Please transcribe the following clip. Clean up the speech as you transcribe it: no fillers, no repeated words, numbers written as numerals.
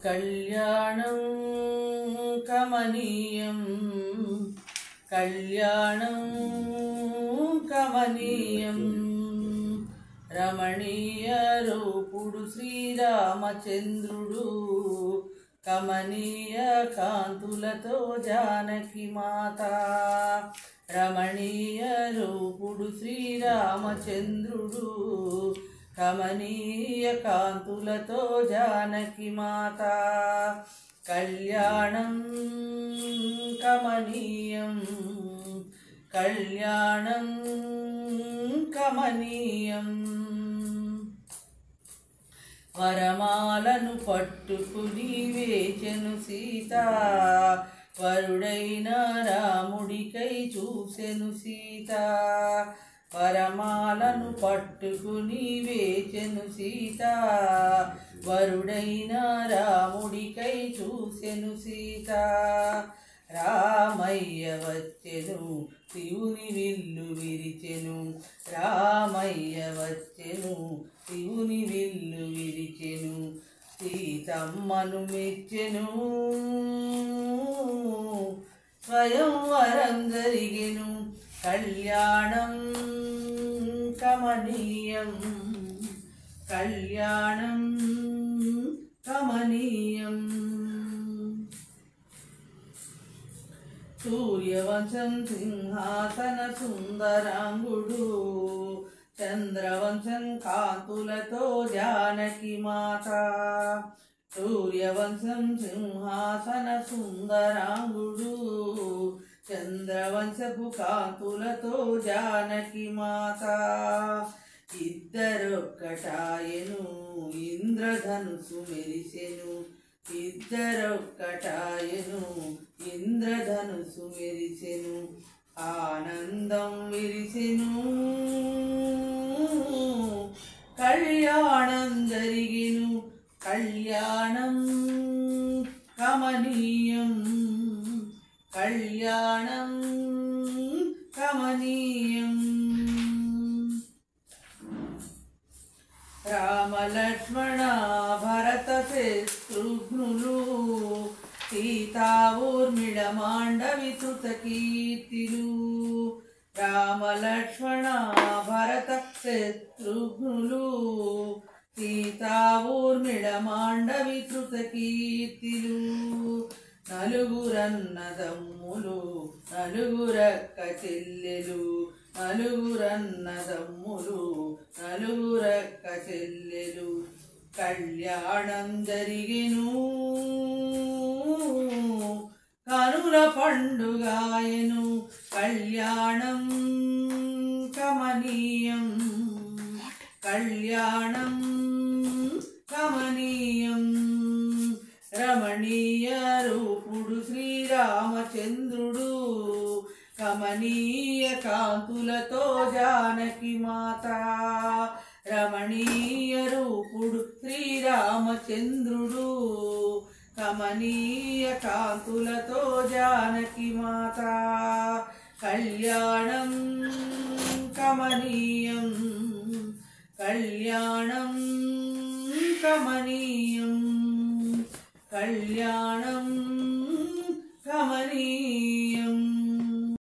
కళ్యాణం కమనీయం కళ్యాణం కమనీయం రమణీయ రూపుడు శ్రీరామచంద్రుడు కమనీయ కాంతులతో జానకి మాత రమణీయ రూపుడు శ్రీరామచంద్రుడు కమనీయ కాంతులతో జానకి మాత కళ్యాణం కమనీయం కళ్యాణం కమనీయం వరమాలను పట్టుకుని వేచెను సీత వరుడైన రాముడికై చూసెను సీత వరమాలను పట్టుకుని వేచెను సీత వరుడైన రాముడికై చూసెను సీత రామయ్య వచ్చెను శివుని విల్లు విరిచెను రామయ్య వచ్చెను శివుని విల్లు విరిచెను సీతమ్మను మెచ్చెను స్వయంవరం జరిగెను కళ్యాణం కమనీయం కళ్యాణం కమనీయం సూర్యవంశం సింహాసన సుందరాంగుడు చంద్రవంశం కాంతులతో జానకి మాత సూర్యవంశం సింహాసన సుందరాంగుడు చంద్రవంశపు కాంతులతో జానకి మాత ఇద్దరొక్కటాయను ఇంద్రధనుసు మెరిసెను ఇద్దరొక్కటాయను ఇంద్రధనుసు మెరిసెను ఆనందం విరిసెను కళ్యాణం జరిగెను కళ్యాణం కమనీయం కళ్యాణం కమనీయం రామ లక్ష్మణ భరత శత్రుఘ్నులు సీతా ఊర్మిళ మాండవి సుత కీర్తిలు రామ లక్ష్మణ భరత శత్రుఘ్నులు సీతా ఊర్మిళ మాండవి సుత కీర్తిలు నలుగురన్నదమ్ములు నలుగురక్క చెల్లెలు నలుగురన్నదమ్ములు నలుగురక్క చెల్లెలు కళ్యాణం జరిగెను కనుల పండుగాయను కళ్యాణం కమనీయం కళ్యాణం కమనీయం రమణీయ రూపుడు శ్రీరామచంద్రుడు కమనీయ కాంతులతో జానకి మాత రమణీయ రూపుడు శ్రీరామచంద్రుడు కమనీయ కాంతులతో జానకి మాత కళ్యాణం కమనీయం కళ్యాణం కమనీయం కళ్యాణం